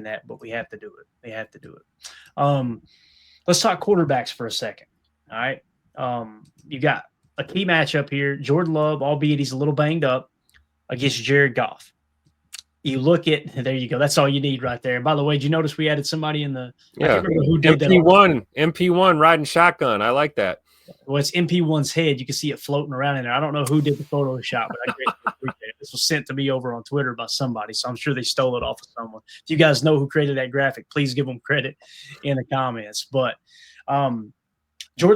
that, but we have to do it. We have to do it. Let's talk quarterbacks for a second. All right. You got a key matchup here. Jordan Love, albeit he's a little banged up, against Jared Goff. You look at there you go. That's all you need right there. And by the way, did you notice we added somebody in the I can't remember who did MP1 riding shotgun. I like that. Well, it's MP1's head. You can see it floating around in there. I don't know who did the Photoshop, but I greatly appreciate it. This was sent to me over on Twitter by somebody, so I'm sure they stole it off of someone. If you guys know who created that graphic, please give them credit in the comments. But Jordan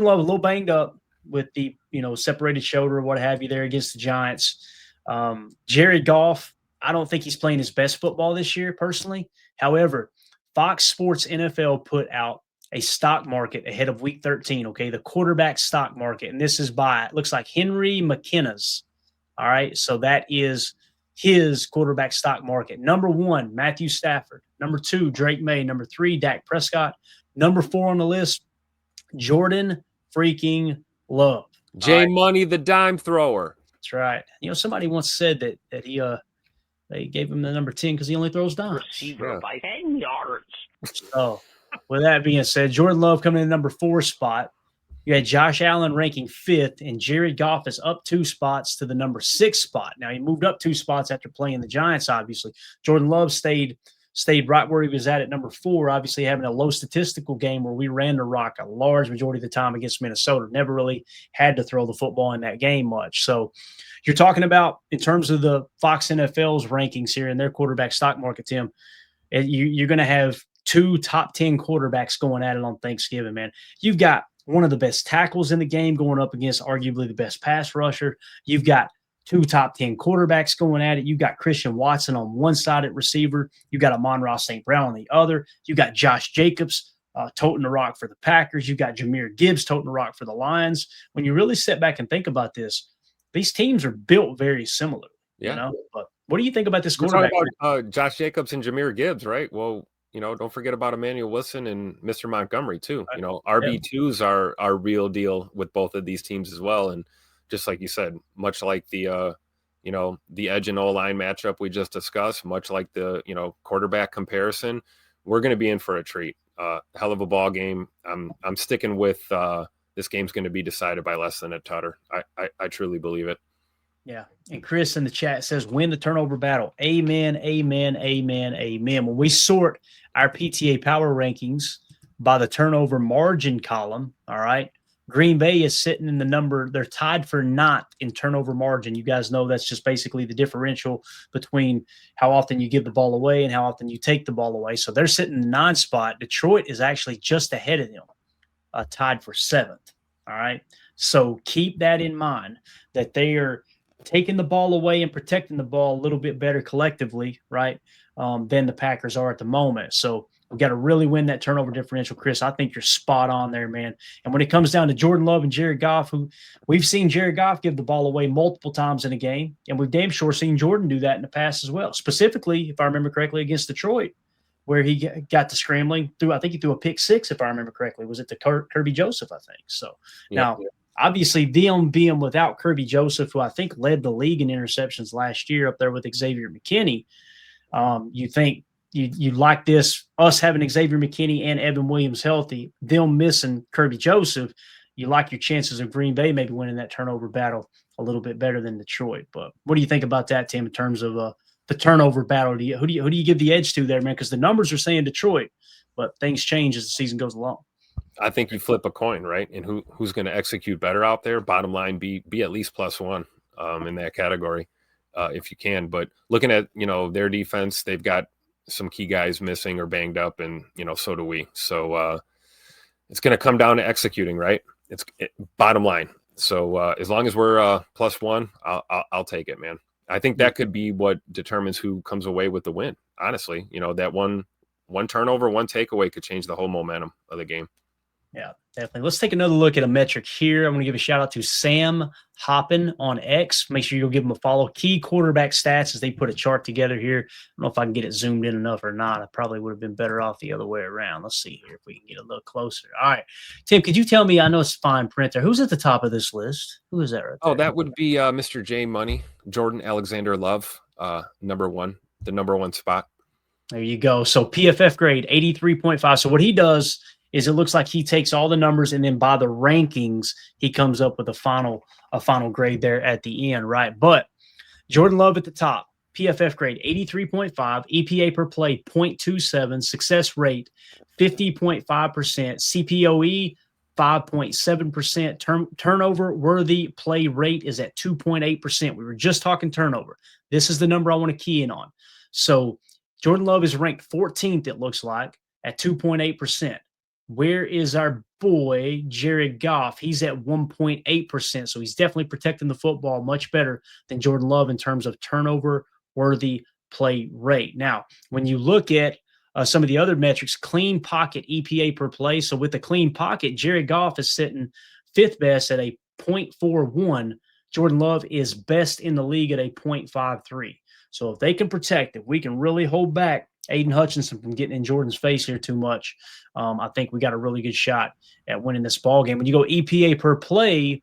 Love a little banged up with the separated shoulder or what have you there against the Giants. Jared Goff, I don't think he's playing his best football this year personally. However, Fox Sports NFL put out a stock market ahead of week 13, okay, the quarterback stock market. And this is by, it looks like Henry McKenna's. All right, so that is his quarterback stock market. Number 1, Matthew Stafford. Number 2, Drake May. Number 3, Dak Prescott. Number 4 on the list, Jordan freaking Love. J Money, the dime thrower. That's right. Somebody once said that they gave him the number 10 because he only throws dimes. Receiver by 10 yards. So, with that being said, Jordan Love coming in number 4 spot. You had Josh Allen ranking 5th, and Jared Goff is up 2 spots to the number 6 spot. Now, he moved up 2 spots after playing the Giants, obviously. Jordan Love stayed right where he was at number 4, obviously having a low statistical game where we ran the rock a large majority of the time against Minnesota. Never really had to throw the football in that game much. So you're talking about, in terms of the Fox NFL's rankings here in their quarterback stock market, Tim, you're going to have 2 top 10 quarterbacks going at it on Thanksgiving, man. You've got one of the best tackles in the game going up against arguably the best pass rusher. You've got 2 top 10 quarterbacks going at it. You've got Christian Watson on one side at receiver. You've got Amon-Ra St. Brown on the other. You've got Josh Jacobs toting the rock for the Packers. You've got Jahmyr Gibbs toting the rock for the Lions. When you really sit back and think about this, these teams are built very similar. Yeah. But what do you think about this quarterback? We're talking about Josh Jacobs and Jahmyr Gibbs, right? Well, don't forget about Emmanuel Wilson and Mr. Montgomery too. RB2s are real deal with both of these teams as well. And just like you said, much like the the edge and O-line matchup we just discussed, much like the quarterback comparison, we're going to be in for a treat. Hell of a ball game. I'm sticking with this game's going to be decided by less than a tutter. I truly believe it. Yeah. And Chris in the chat says, win the turnover battle. Amen, amen, amen, amen. When we sort our PTA power rankings by the turnover margin column, all right, Green Bay is sitting in the number. They're tied for 9th in turnover margin. You guys know that's just basically the differential between how often you give the ball away and how often you take the ball away. So they're sitting in the 9th spot. Detroit is actually just ahead of them, tied for 7th. All right. So keep that in mind, that they are taking the ball away and protecting the ball a little bit better collectively, right, than the Packers are at the moment. So we've got to really win that turnover differential, Chris. I think you're spot on there, man. And when it comes down to Jordan Love and Jared Goff, who we've seen Jared Goff give the ball away multiple times in a game, and we've damn sure seen Jordan do that in the past as well. Specifically, if I remember correctly, against Detroit, where he got to scrambling through, I think he threw a pick 6, if I remember correctly. Was it to Kirby Joseph, I think? So now, obviously, them being without Kirby Joseph, who I think led the league in interceptions last year up there with Xavier McKinney, you think you like this, us having Xavier McKinney and Evan Williams healthy, them missing Kirby Joseph, you like your chances of Green Bay maybe winning that turnover battle a little bit better than Detroit. But what do you think about that, Tim, in terms of the turnover battle? Who do you give the edge to there, man? Because the numbers are saying Detroit, but things change as the season goes along. I think you flip a coin, right? And who's going to execute better out there? Bottom line, be at least +1 in that category if you can. But looking at their defense, they've got some key guys missing or banged up, and so do we. So it's going to come down to executing, right? It's bottom line. So as long as we're +1, I'll take it, man. I think that could be what determines who comes away with the win. Honestly, that one turnover, one takeaway could change the whole momentum of the game. Yeah, definitely. Let's take another look at a metric here. I'm going to give a shout out to Sam Hoppin on X. Make sure you'll give them a follow. Key quarterback stats as they put a chart together here. I don't know if I can get it zoomed in enough or not. I probably would have been better off the other way around. Let's see here if we can get a little closer. All right. Tim, could you tell me, I know it's fine print there, who's at the top of this list? Who is that right there? Oh, that would be Mr. J Money, Jordan Alexander Love, number 1, the number 1 spot. There you go. So PFF grade 83.5. So what he does is it looks like he takes all the numbers and then by the rankings, he comes up with a final grade there at the end, right? But Jordan Love at the top, PFF grade 83.5, EPA per play 0.27, success rate 50.5%, CPOE 5.7%, turnover worthy play rate is at 2.8%. We were just talking turnover. This is the number I want to key in on. So Jordan Love is ranked 14th, it looks like, at 2.8%. Where is our boy, Jared Goff? He's at 1.8%. So he's definitely protecting the football much better than Jordan Love in terms of turnover worthy play rate. Now, when you look at some of the other metrics, clean pocket EPA per play. So with the clean pocket, Jared Goff is sitting fifth best at a 0.41. Jordan Love is best in the league at a 0.53. So if they can protect, if we can really hold back Aiden Hutchinson from getting in Jordan's face here too much, I think we got a really good shot at winning this ball game. When you go EPA per play,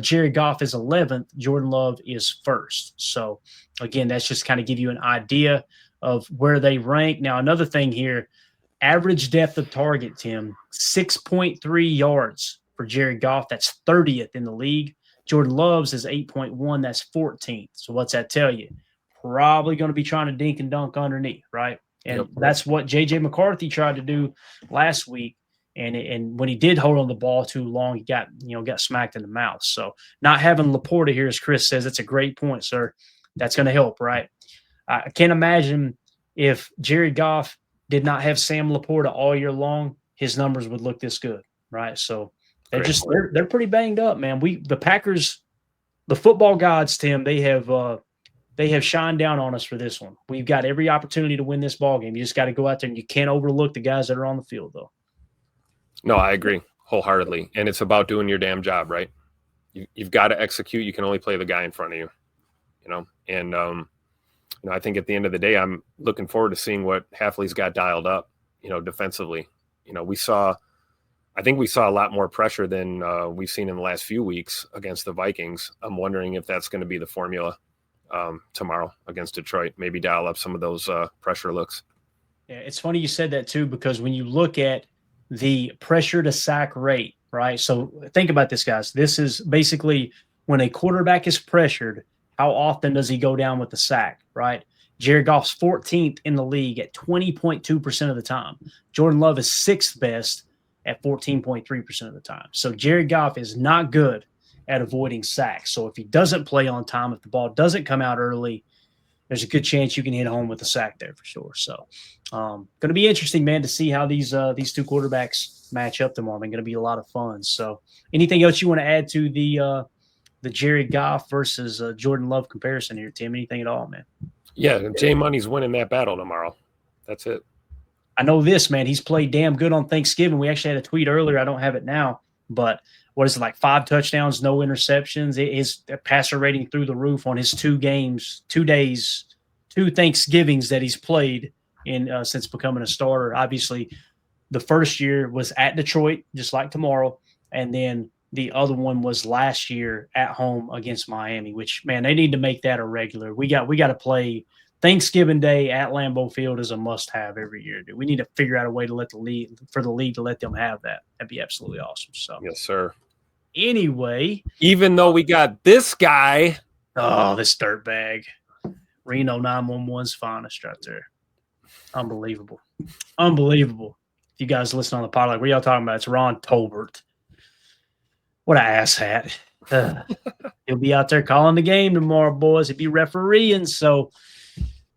Jared Goff is 11th. Jordan Love is first. So again, that's just kind of give you an idea of where they rank. Now, another thing here, average depth of target, Tim, 6.3 yards for Jared Goff. That's 30th in the league. Jordan Love's is 8.1. That's 14th. So what's that tell you? Probably going to be trying to dink and dunk underneath, right? And that's what J.J. McCarthy tried to do last week. And when he did hold on the ball too long, he got smacked in the mouth. So not having Laporta here, as Chris says, that's a great point, sir. That's going to help, right? I can't imagine if Jared Goff did not have Sam Laporta all year long, his numbers would look this good, right? So they're pretty banged up, man. The Packers, the football gods, Tim, they have shined down on us for this one. We've got every opportunity to win this ball game. You just got to go out there, and you can't overlook the guys that are on the field, though. No, I agree wholeheartedly. And it's about doing your damn job, right? You've got to execute. You can only play the guy in front of you, And, I think at the end of the day, I'm looking forward to seeing what Hafley's got dialed up, defensively. I think we saw a lot more pressure than we've seen in the last few weeks against the Vikings. I'm wondering if that's going to be the formula tomorrow against Detroit. Maybe dial up some of those pressure looks. Yeah, it's funny you said that too, because when you look at the pressure to sack rate, right? So think about this, guys. This is basically when a quarterback is pressured, how often does he go down with the sack, right? Jared Goff's 14th in the league at 20.2% of the time. Jordan Love is sixth best at 14.3% of the time. So Jared Goff is not good at avoiding sacks. So if he doesn't play on time, if the ball doesn't come out early, there's a good chance you can hit home with a sack there for sure. So going to be interesting, man, to see how these two quarterbacks match up tomorrow. Going to be a lot of fun. So anything else you want to add to the Jared Goff versus Jordan Love comparison here, Tim? Anything at all, man? Yeah, J Money's winning that battle tomorrow. That's it. I know this, man. He's played damn good on Thanksgiving. We actually had a tweet earlier. I don't have it now, but what is it, like 5 touchdowns, no interceptions? His passer rating through the roof on his 2 games, 2 days, 2 Thanksgivings that he's played in since becoming a starter. Obviously, the first year was at Detroit, just like tomorrow, and then the other one was last year at home against Miami, which, man, they need to make that a regular. We got to play Thanksgiving Day at Lambeau Field is a must-have every year, dude. We need to figure out a way to let the league to let them have that. That'd be absolutely awesome. So, yes, sir. Anyway, even though we got this guy, this dirtbag, Reno 911's finest right there. Unbelievable. If you guys listen on the pod, like, what are y'all talking about? It's Ron Tolbert. What an asshat. He'll be out there calling the game tomorrow, boys. He'll be refereeing, so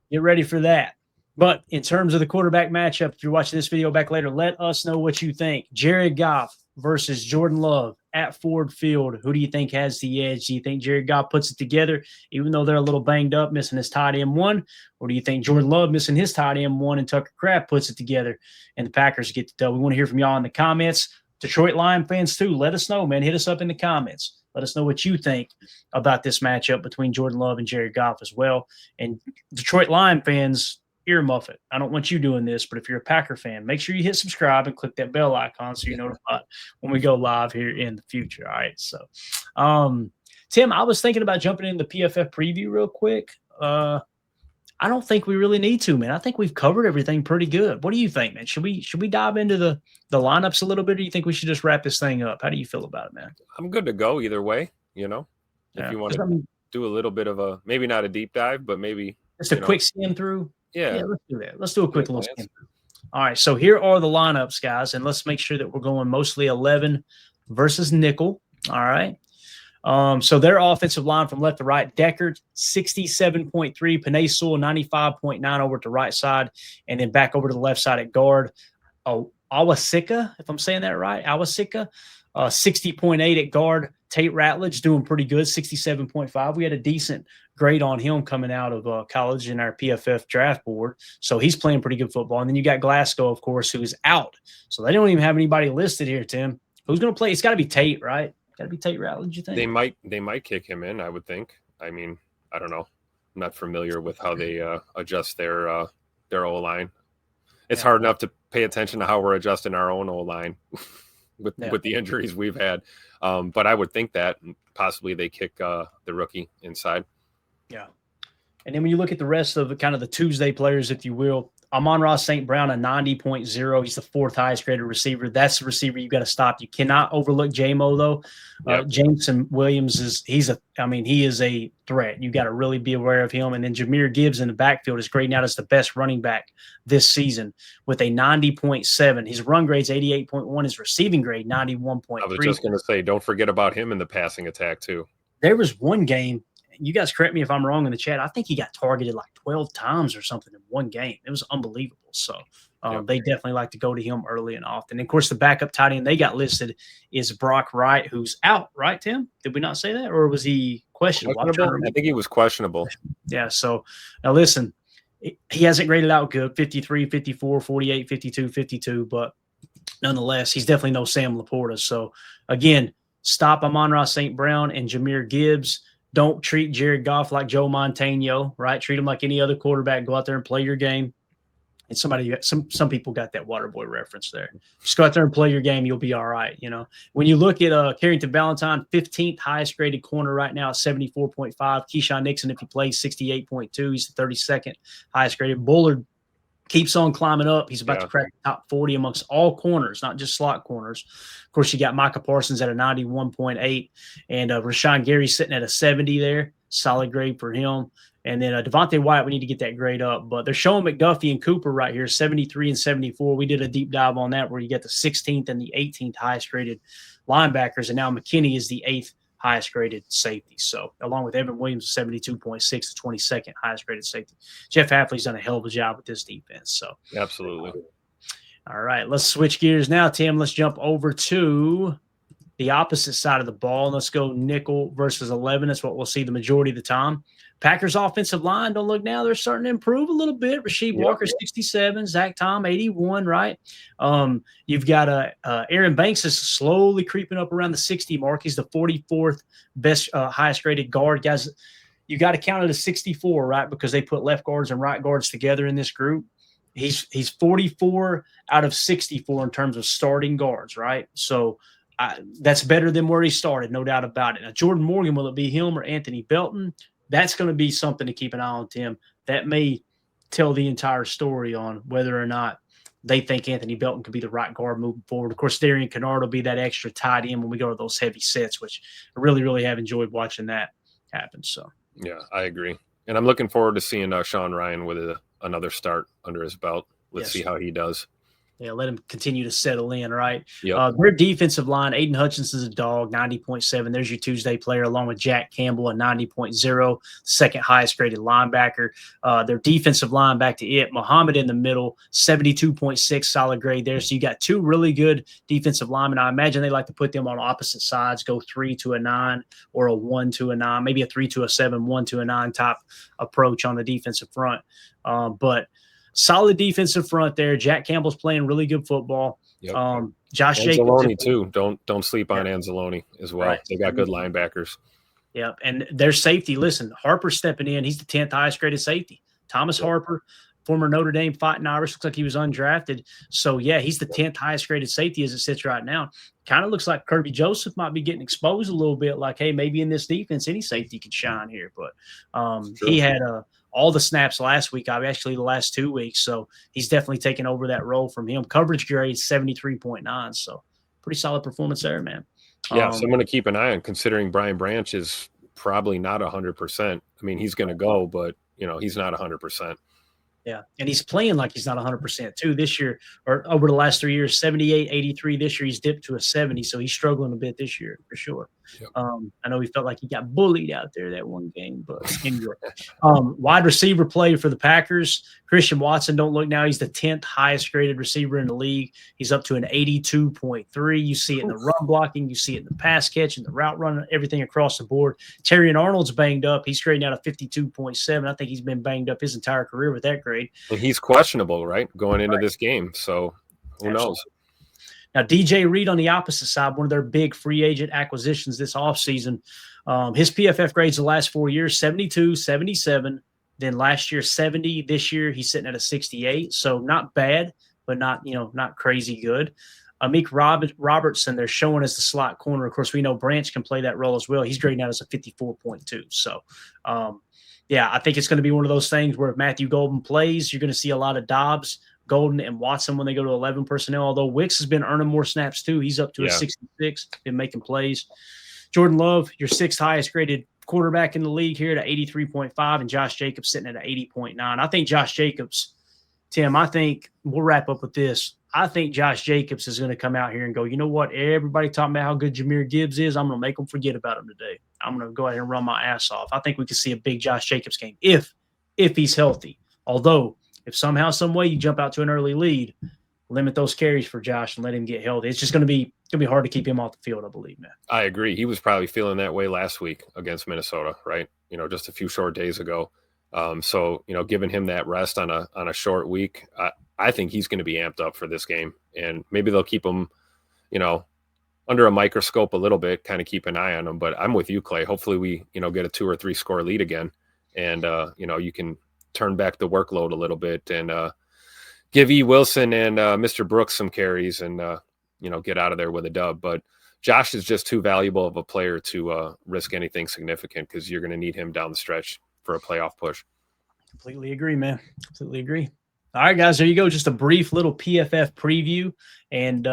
get ready for that. But in terms of the quarterback matchup, if you're watching this video back later, let us know what you think. Jared Goff versus Jordan Love at Ford Field. Who do you think has the edge? Do you think Jared Goff puts it together, even though they're a little banged up, missing his tight end one? Or do you think Jordan Love missing his tight end one and Tucker Kraft puts it together and the Packers get the dub? We want to hear from y'all in the comments. Detroit Lion fans, too, let us know, man. Hit us up in the comments. Let us know what you think about this matchup between Jordan Love and Jared Goff as well. And Detroit Lion fans, earmuff it. I don't want you doing this, but if you're a Packer fan, make sure you hit subscribe and click that bell icon so you're notified when we go live here in the future. All right. So, Tim, I was thinking about jumping in the PFF preview real quick. I don't think we really need to, man. I think we've covered everything pretty good. What do you think, man? Should we dive into the lineups a little bit, or do you think we should just wrap this thing up? How do you feel about it, man? I'm good to go either way. You know, if Yeah, you want 'cause, to I mean, do a little bit of a maybe not a deep dive, but maybe just a quick skim through. yeah, Yeah, let's do that. Let's do a quick give me little a glance. skim through. All right, so here are the lineups, guys, and let's make sure that we're going mostly 11 versus nickel. All right. So their offensive line from left to right, Deckard, 67.3, Panay Sewell, 95.9 over to the right side, and then back over to the left side at guard. Oh, Awasika, if I'm saying that right, Awasika, 60.8 at guard. Tate Ratledge doing pretty good, 67.5. We had a decent grade on him coming out of college in our PFF draft board. So he's playing pretty good football. And then you got Glasgow, of course, who is out. So they don't even have anybody listed here, Tim. Who's going to play? It's got to be Tate, right? Got to be Tate Ratledge, you think? They might kick him in, I would think. I mean, I don't know. I'm not familiar with how they adjust their O-line. It's hard enough to pay attention to how we're adjusting our own O-line with the injuries we've had. But I would think that possibly they kick the rookie inside. Yeah. And then when you look at the rest of kind of the Tuesday players, if you will, Amon-Ra St. Brown, a 90.0. He's the fourth highest graded receiver. That's the receiver you got to stop. You cannot overlook J-Mo, though. Jameson Williams he is a threat. You got to really be aware of him. And then Jahmyr Gibbs in the backfield is grading out as the best running back this season with a 90.7. His run grade's 88.1. His receiving grade, 91.3. I was just going to say, don't forget about him in the passing attack, too. There was one game. You guys correct me if I'm wrong in the chat. I think he got targeted like 12 times or something in one game. It was unbelievable. So they definitely like to go to him early and often. And of course, the backup tight end they got listed is Brock Wright, who's out, right, Tim? Did we not say that? Or was he questionable? I think he was questionable. Yeah. So now listen, he hasn't graded out good, 53, 54, 48, 52, 52. But nonetheless, he's definitely no Sam Laporta. So again, stop Amon-Ra St. Brown and Jahmyr Gibbs. Don't treat Jared Goff like Joe Montano, right? Treat him like any other quarterback. Go out there and play your game. And some people got that Waterboy reference there. Just go out there and play your game. You'll be all right. You know, when you look at Carrington Valentine, 15th highest graded corner right now at 74.5. Keyshawn Nixon, if he plays, 68.2. He's the 32nd highest graded. Bullard keeps on climbing up. He's about to crack the top 40 amongst all corners, not just slot corners. Of course, you got Micah Parsons at a 91.8, and Rashawn Gary sitting at a 70 there. Solid grade for him. And then Devontae Wyatt, we need to get that grade up. But they're showing McDuffie and Cooper right here, 73 and 74. We did a deep dive on that where you get the 16th and the 18th highest graded linebackers. And now McKinney is the 8th highest graded safety. So along with Evan Williams, 72.6, the 22nd highest graded safety. Jeff Hafley's done a hell of a job with this defense. So absolutely. All right, let's switch gears now, Tim. Let's jump over to the opposite side of the ball. Let's go nickel versus 11. That's what we'll see the majority of the time. Packers offensive line, don't look now. They're starting to improve a little bit. Rasheed Walker, 67. Zach Tom, 81, right? You've got Aaron Banks is slowly creeping up around the 60 mark. He's the 44th best, highest rated guard. Guys, you got to count it as 64, right? Because they put left guards and right guards together in this group. He's 44 out of 64 in terms of starting guards, right? So that's better than where he started, no doubt about it. Now, Jordan Morgan, will it be him or Anthony Belton? That's going to be something to keep an eye on, Tim. That may tell the entire story on whether or not they think Anthony Belton could be the right guard moving forward. Of course, Darian Kennard will be that extra tight end when we go to those heavy sets, which I really, really have enjoyed watching that happen. So, yeah, I agree. And I'm looking forward to seeing Sean Ryan with another start under his belt. Let's see how he does. Yeah, let him continue to settle in, right? Yep. Their defensive line, Aiden Hutchinson's a dog, 90.7. There's your Tuesday player, along with Jack Campbell, a 90.0, second highest graded linebacker. Their defensive line, back to it, Muhammad in the middle, 72.6, solid grade there. So you got two really good defensive linemen. I imagine they like to put them on opposite sides, go 3 to a 9 or a 1 to a 9, maybe a 3 to a 7, 1 to a 9 type approach on the defensive front. But solid defensive front there. Jack Campbell's playing really good football. Yep. Josh Anzalone Jacobs too. Don't sleep on Anzalone as well. Right. They got good linebackers. Yep. And their safety, listen, Harper's stepping in. He's the 10th highest graded safety. Thomas Harper, former Notre Dame Fighting Irish, looks like he was undrafted. So, yeah, he's the 10th highest graded safety as it sits right now. Kind of looks like Kirby Joseph might be getting exposed a little bit, like, hey, maybe in this defense any safety could shine here. But he had all the snaps last week, actually the last 2 weeks. So he's definitely taken over that role from him. Coverage grade 73.9. So pretty solid performance there, man. Yeah, someone to keep an eye on, considering Brian Branch is probably not 100%. I mean, he's going to go, but he's not 100%. Yeah, and he's playing like he's not 100% too this year, or over the last 3 years, 78, 83. This year he's dipped to a 70, so he's struggling a bit this year for sure. Yep. I know he felt like he got bullied out there that one game, but anyway. Wide receiver play for the Packers. Christian Watson, don't look now. He's the 10th highest graded receiver in the league. He's up to an 82.3. You see it in the run blocking. You see it in the pass catch and the route run, everything across the board. Terrion Arnold's banged up. He's grading out a 52.7. I think he's been banged up his entire career with that grade. And he's questionable, right, going into this game. So who knows? Now, DJ Reed on the opposite side, one of their big free agent acquisitions this offseason. His PFF grades the last 4 years, 72, 77. Then last year, 70. This year, he's sitting at a 68. So not bad, but not crazy good. Amik Robertson, they're showing as the slot corner. Of course, we know Branch can play that role as well. He's grading out as a 54.2. So, yeah, I think it's going to be one of those things where if Matthew Golden plays, you're going to see a lot of Dobbs, Golden, and Watson when they go to 11 personnel, although Wicks has been earning more snaps too. He's up to a 66, been making plays. Jordan Love, your 6th highest graded quarterback in the league here at 83.5, and Josh Jacobs sitting at 80.9. I think Josh Jacobs, Tim, I think we'll wrap up with this. I think Josh Jacobs is going to come out here and go, you know what? Everybody talking about how good Jahmyr Gibbs is. I'm going to make them forget about him today. I'm going to go ahead and run my ass off. I think we could see a big Josh Jacobs game if he's healthy. Although, if somehow, some way you jump out to an early lead, limit those carries for Josh and let him get healthy. It's just going to be hard to keep him off the field, I believe, man. I agree. He was probably feeling that way last week against Minnesota, right? Just a few short days ago. So giving him that rest on a short week, I think he's going to be amped up for this game, and maybe they'll keep him, under a microscope a little bit, kind of keep an eye on him. But I'm with you, Clay. Hopefully we, get a 2 or 3 score lead again, and you can turn back the workload a little bit and give E. Wilson and Mr. Brooks some carries and get out of there with a dub. But Josh is just too valuable of a player to risk anything significant, because you're going to need him down the stretch for a playoff push. Completely agree, man. Completely agree. All right, guys, there you go. Just a brief little PFF preview. And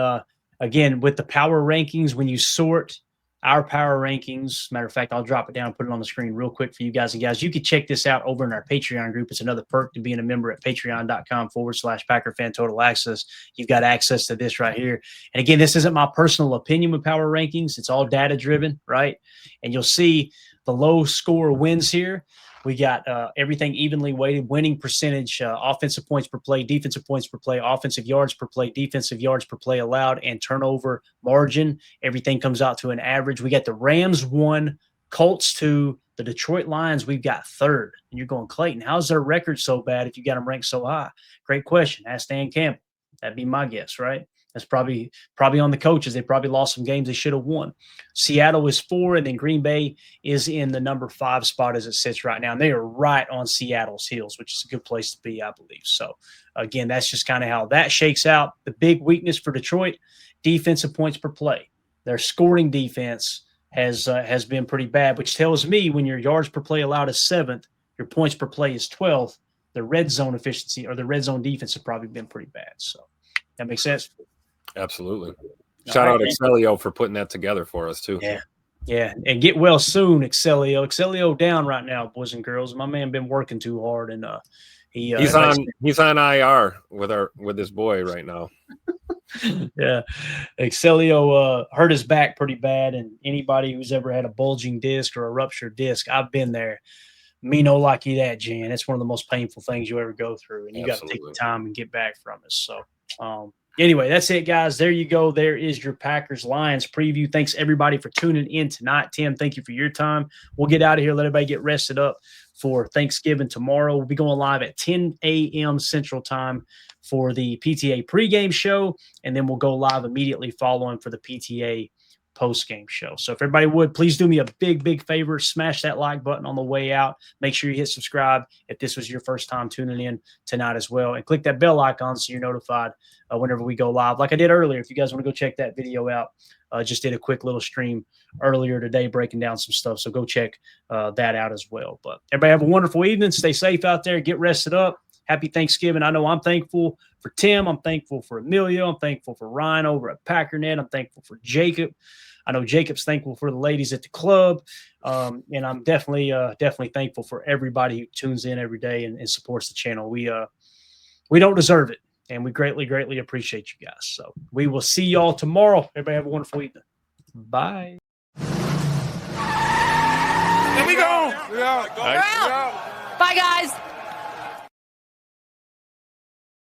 again, with the power rankings, when you sort our power rankings, matter of fact, I'll drop it down and put it on the screen real quick for you guys. And guys, you can check this out over in our Patreon group. It's another perk to being a member at patreon.com/Packer Fan Total Access. You've got access to this right here. And again, this isn't my personal opinion with power rankings. It's all data driven, right? And you'll see the low score wins here. We got everything evenly weighted, winning percentage, offensive points per play, defensive points per play, offensive yards per play, defensive yards per play allowed, and turnover margin. Everything comes out to an average. We got the Rams 1, Colts 2, the Detroit Lions, we've got 3rd. And you're going, Clayton, how's their record so bad if you got them ranked so high? Great question. Ask Dan Campbell. That'd be my guess, right? That's probably on the coaches. They probably lost some games they should have won. Seattle is 4, and then Green Bay is in the number 5 spot as it sits right now. And they are right on Seattle's heels, which is a good place to be, I believe. So, again, that's just kind of how that shakes out. The big weakness for Detroit, defensive points per play. Their scoring defense has been pretty bad, which tells me when your yards per play allowed is 7th, your points per play is 12th, the red zone efficiency or the red zone defense has probably been pretty bad. So that makes sense. Absolutely. Shout out Excelio for putting that together for us too. Yeah. And get well soon, Excelio. Excelio down right now, boys and girls. My man been working too hard, and he's on IR with his boy right now. Yeah. Excelio hurt his back pretty bad, and anybody who's ever had a bulging disc or a ruptured disc, I've been there. Me no like you that, Jan. It's one of the most painful things you ever go through, and you got to take the time and get back from it. So anyway, that's it, guys. There you go. There is your Packers-Lions preview. Thanks, everybody, for tuning in tonight. Tim, thank you for your time. We'll get out of here. Let everybody get rested up for Thanksgiving tomorrow. We'll be going live at 10 a.m. Central Time for the PTA pregame show, and then we'll go live immediately following for the PTA post-game show. So if everybody would, please do me a big favor, smash that like button on the way out. Make sure you hit subscribe if this was your first time tuning in tonight as well. And click that bell icon so you're notified whenever we go live. Like I did earlier, if you guys want to go check that video out, just did a quick little stream earlier today breaking down some stuff. So go check that out as well. But everybody have a wonderful evening. Stay safe out there. Get rested up. Happy Thanksgiving. I know I'm thankful for Tim. I'm thankful for Emilio. I'm thankful for Ryan over at Packernet. I'm thankful for Jacob. I know Jacob's thankful for the ladies at the club. And I'm definitely thankful for everybody who tunes in every day and supports the channel. We don't deserve it. And we greatly appreciate you guys. So we will see y'all tomorrow. Everybody have a wonderful evening. Bye. Here we go. We're out. Bye, guys.